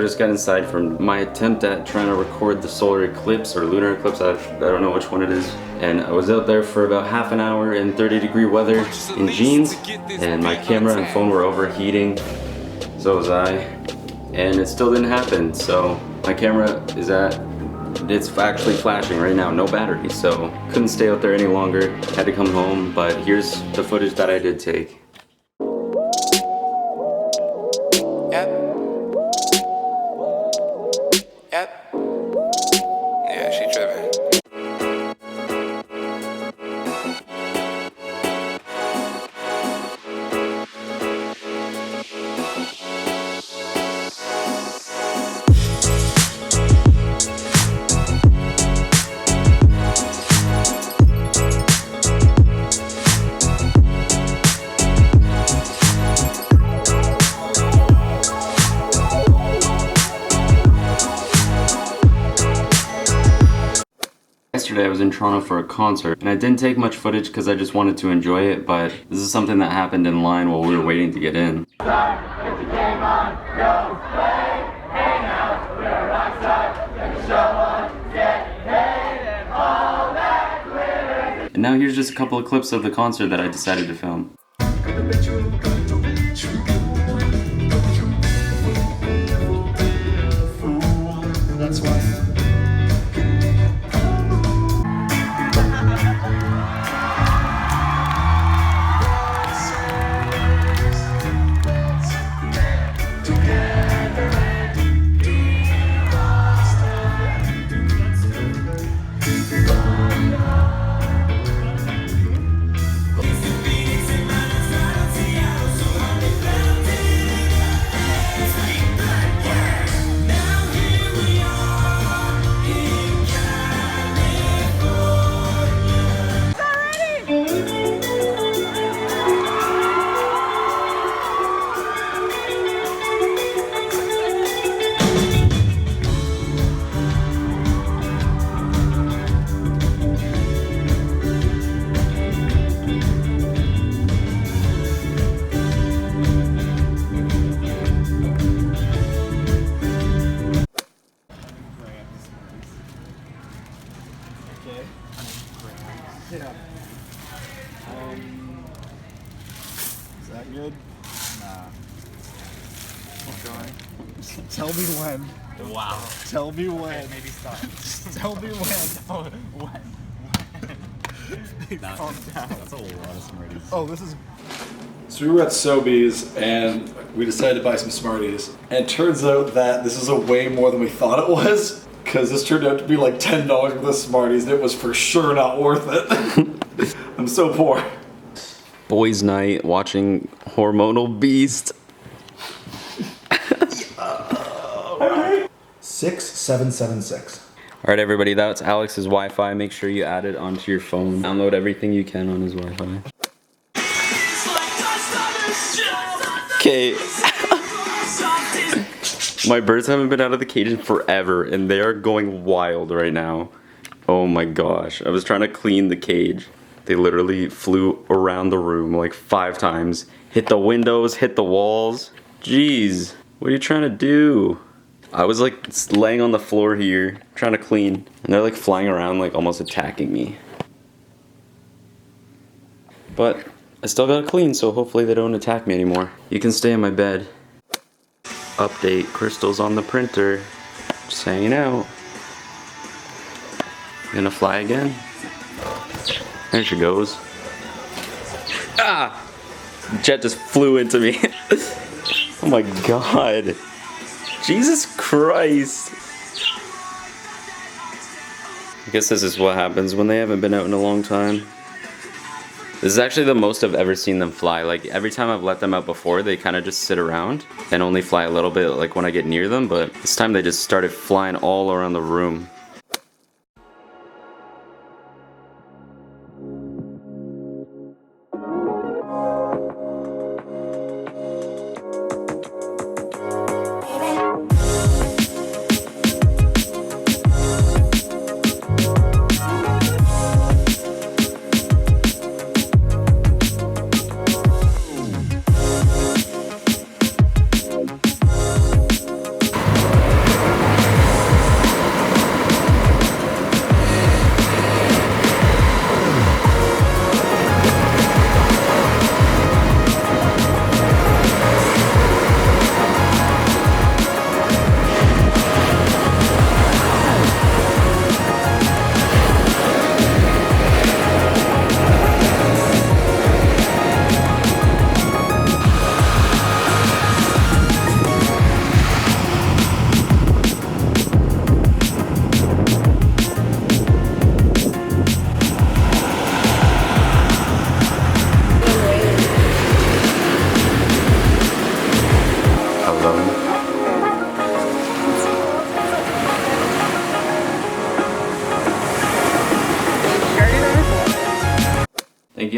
just got inside from my attempt at trying to record the solar eclipse or lunar eclipse. I don't know which one it is. And I was out there for about half an hour in 30-degree weather in jeans, and my camera and phone were overheating. So was I. And it still didn't happen. So my camera is it's actually flashing right now, no battery. So couldn't stay out there any longer. Had to come home, but here's the footage that I did take. Yeah, she tripping. Yesterday I was in Toronto for a concert, and I didn't take much footage because I just wanted to enjoy it, but this is something that happened in line while we were waiting to get in. And now here's just a couple of clips of the concert that I decided to film. That's why. Yeah. Is that good? Nah. Keep going. Tell me when. Wow. Tell me when. Okay, maybe stop. Tell me when. When? Calm down. That's a lot of Smarties. Oh, this is... So we were at Sobeys and we decided to buy some Smarties. And it turns out that this is a way more than we thought it was. Because this turned out to be like $10 worth of Smarties and it was for sure not worth it. I'm so poor. Boys' night, watching Hormonal Beast. 6776. Alright everybody, that's Alex's Wi-Fi. Make sure you add it onto your phone. Download everything you can on his Wi-Fi. Okay. My birds haven't been out of the cage in forever and they are going wild right now. Oh my gosh. I was trying to clean the cage. They literally flew around the room like 5 times. Hit the windows, hit the walls. Jeez, what are you trying to do? I was like laying on the floor here, trying to clean, and they're like flying around like almost attacking me. But I still gotta clean, so hopefully they don't attack me anymore. You can stay in my bed. Update, Crystal's on the printer. Just hanging out. Gonna fly again. There she goes. Ah! Jet just flew into me. Oh my god. Jesus Christ. I guess this is what happens when they haven't been out in a long time. This is actually the most I've ever seen them fly. Like every time I've let them out before, they kind of just sit around and only fly a little bit like when I get near them, but this time they just started flying all around the room.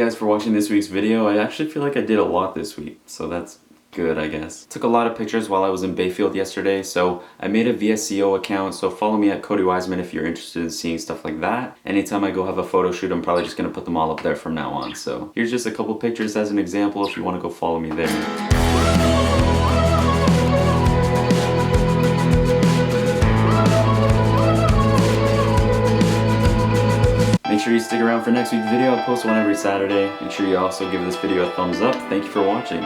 you guys for watching this week's video. I actually feel like I did a lot this week, so that's good, I guess. Took a lot of pictures while I was in Bayfield yesterday, so I made a VSCO account, so follow me at Cody Wiseman if you're interested in seeing stuff like that. Anytime I go have a photo shoot, I'm probably just gonna put them all up there from now on. So here's just a couple pictures as an example if you want to go follow me there. Make sure you stick around for next week's video. I'll post one every Saturday. Make sure you also give this video a thumbs up. Thank you for watching.